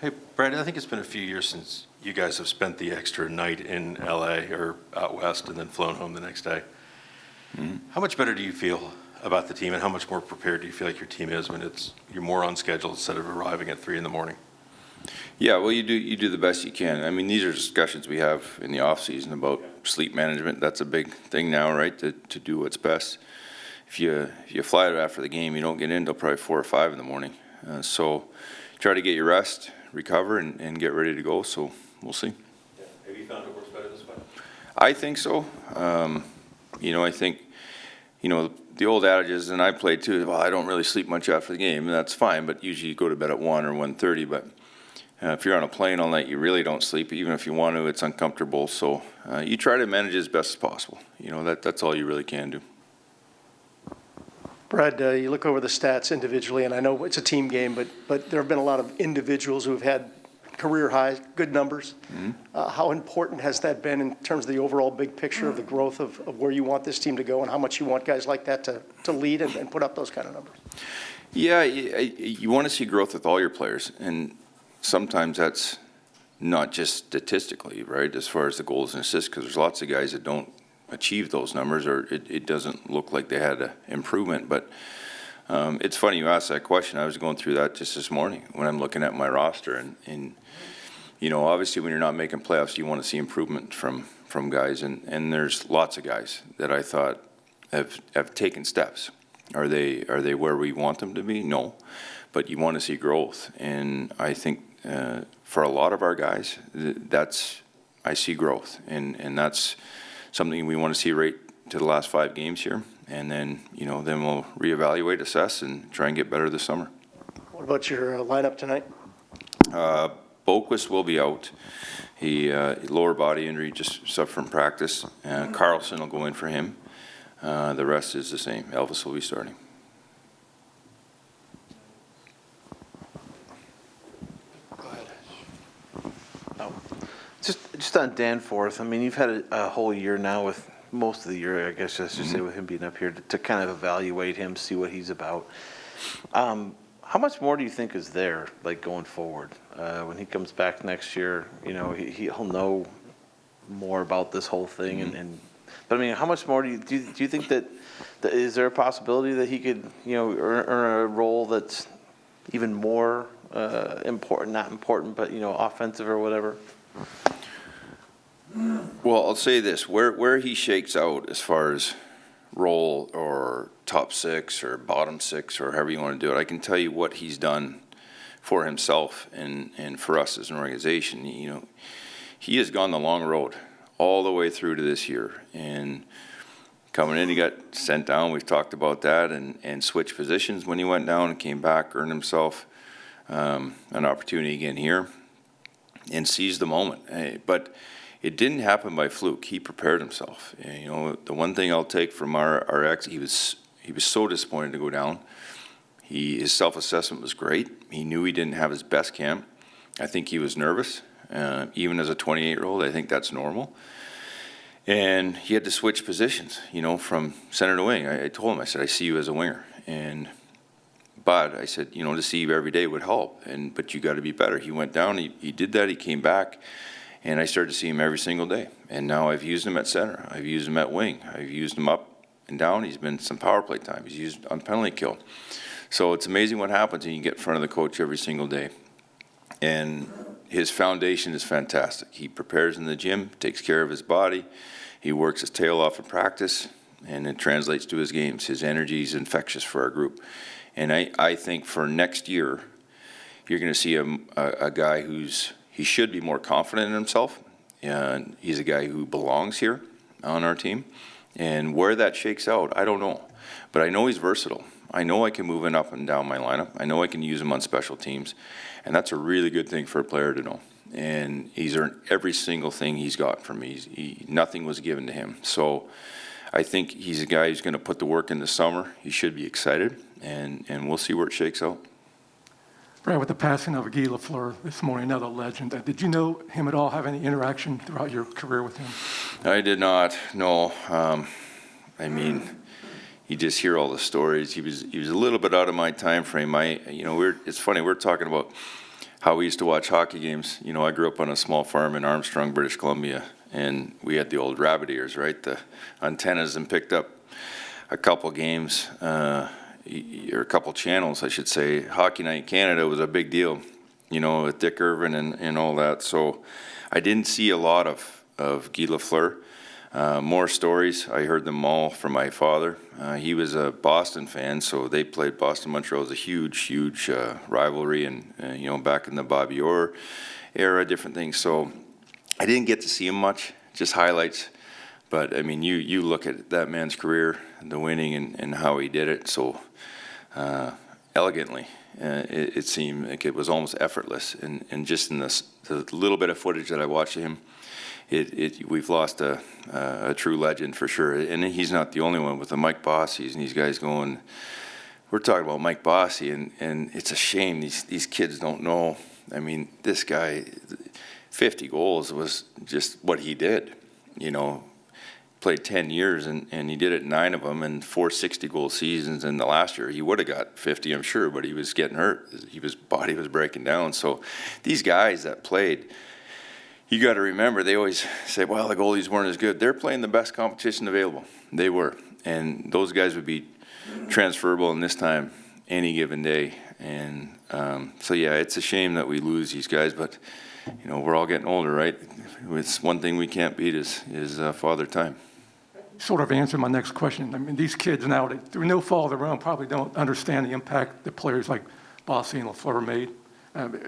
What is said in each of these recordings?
Hey, Brad, I think it's been a few years since you guys have spent the extra night in LA or out west and then flown home the next day. How much better do you feel about the team, and how much more prepared do you feel like your team is when you're more on schedule instead of arriving at 3 in the morning? Yeah, well, you do the best you can. I mean, these are discussions we have in the off season about sleep management. That's a big thing now, right? To do what's best. If you fly out after the game, you don't get in until probably 4 or 5 in the morning. So try to get your rest, recover, and get ready to go. So we'll see. Yeah. Have you found it works better this way? I think so. I think the old adage is, and I played too. Well, I don't really sleep much after the game, and that's fine. But usually you go to bed at 1 or 1:30. But if you're on a plane all night, you really don't sleep. Even if you want to, it's uncomfortable. So you try to manage it as best as possible. That's all you really can do. Brad, you look over the stats individually, and I know it's a team game, but there have been a lot of individuals who have had career highs, good numbers. How important has that been in terms of the overall big picture of the growth of where you want this team to go, and how much you want guys like that to lead and put up those kind of numbers? Yeah, you want to see growth with all your players, and sometimes that's not just statistically, right, as far as the goals and assists, because there's lots of guys that don't achieve those numbers, or it doesn't look like they had an improvement. But it's funny you asked that question. I was going through that just this morning when I'm looking at my roster, and obviously when you're not making playoffs, you want to see improvement from guys, and there's lots of guys that I thought have taken steps. Are they where we want them to be? No, but you want to see growth, and I think for a lot of our guys, I see growth, and that's something we want to see right to the last 5 games here, and then we'll reevaluate, assess, and try and get better this summer. What about your lineup tonight? Boquist will be out. He lower body injury, just suffered from practice. Carlson will go in for him. The rest is the same. Elvis will be starting. Go ahead. Just on Danforth, I mean, you've had a whole year now, with most of the year, I guess I should say, with him being up here to kind of evaluate him, see what he's about. How much more do you think is there, like, going forward? When he comes back next year, he'll know more about this whole thing. But I mean, how much more do you think that is there a possibility that he could, earn a role that's even more important, not important, but offensive or whatever? Well, I'll say this: where he shakes out as far as role or top 6 or bottom 6 or however you want to do it, I can tell you what he's done for himself and for us as an organization. He has gone the long road all the way through to this year, and coming in, he got sent down. We've talked about that, and switched positions when he went down and came back, earned himself an opportunity again here, and seized the moment. But it didn't happen by fluke. He prepared himself. And, the one thing I'll take from our ex, he was so disappointed to go down. His self-assessment was great. He knew he didn't have his best camp. I think he was nervous. Even as a 28-year-old, I think that's normal. And he had to switch positions, from center to wing. I told him, I said, I see you as a winger. But I said, to see you every day would help. But you got to be better. He went down. He did that. He came back. And I started to see him every single day. And now I've used him at center. I've used him at wing. I've used him up and down. He's been some power play time. He's used on penalty kill. So it's amazing what happens when you get in front of the coach every single day. And his foundation is fantastic. He prepares in the gym, takes care of his body. He works his tail off in practice, and it translates to his games. His energy is infectious for our group. And I think for next year, you're going to see a guy he should be more confident in himself, and he's a guy who belongs here on our team. And where that shakes out, I don't know. But I know he's versatile. I know I can move him up and down my lineup. I know I can use him on special teams. And that's a really good thing for a player to know. And he's earned every single thing he's got from me. Nothing was given to him. So I think he's a guy who's going to put the work in the summer. He should be excited, and we'll see where it shakes out. Brad, with the passing of Guy Lafleur this morning, another legend, did you know him at all, have any interaction throughout your career with him? I did not, no. I mean, you just hear all the stories. He was a little bit out of my time frame. It's funny, we're talking about how we used to watch hockey games. You know, I grew up on a small farm in Armstrong, British Columbia, and we had the old rabbit ears, right? The antennas, and picked up a couple games, or a couple channels, I should say. Hockey Night Canada was a big deal, you know, with Dick Irvin and all that. So I didn't see a lot of Guy Lafleur. More stories, I heard them all from my father. He was a Boston fan, so they played Boston-Montreal. It was a huge rivalry, and you know, back in the Bobby Orr era, different things. So I didn't get to see him much, just highlights. But I mean, you look at that man's career, the winning, and how he did it so elegantly. It seemed like it was almost effortless. And just in the little bit of footage that I watched of him, we've lost a true legend for sure. And he's not the only one with the Mike Bossies and these guys going. We're talking about Mike Bossy, and it's a shame these kids don't know. I mean, this guy, 50 goals was just what he did. You know, played 10 years, and he did it 9 of them, and 4 60-goal seasons. And the last year, he would have got 50, I'm sure, but he was getting hurt. His body was breaking down. So these guys that played, you got to remember, they always say, well, the goalies weren't as good. They're playing the best competition available. They were. And those guys would be transferable in this time any given day. And so, yeah, it's a shame that we lose these guys, but, you know, we're all getting older, right? It's one thing we can't beat is father time. Sort of answered my next question. I mean, these kids now, through no fault of their own, probably don't understand the impact that players like Bossy and Lafleur made.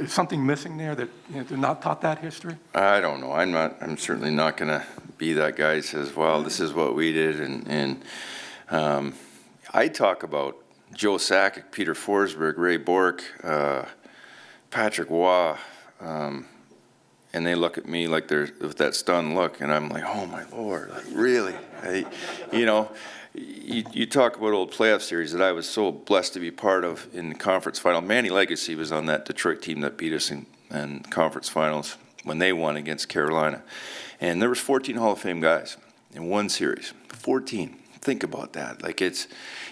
Is something missing there that, you know, they're not taught that history? I don't know. I'm certainly not going to be that guy who says, well, this is what we did. And I talk about Joe Sakic, Peter Forsberg, Ray Bourque, Patrick Waugh, and they look at me like they're with that stunned look, and I'm like, oh my Lord, like, really? You know, you talk about old playoff series that I was so blessed to be part of in the conference final. Manny Legacy was on that Detroit team that beat us in conference finals when they won against Carolina, and there was 14 Hall of Fame guys in one series. 14. Think about that. Like,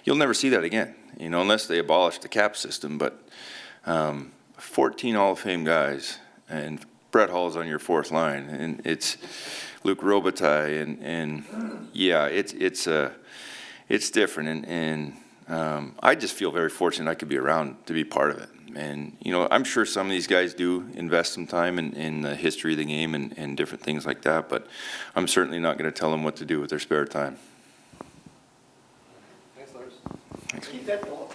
you'll never see that again, you know, unless they abolish the cap system. But 14 Hall of Fame guys, and Brett Hull's on your fourth line, and it's Luc Robitaille, and yeah, it's different, and I just feel very fortunate I could be around to be part of it. And you know, I'm sure some of these guys do invest some time in the history of the game and different things like that, but I'm certainly not going to tell them what to do with their spare time. Thanks, Lars. Keep that going.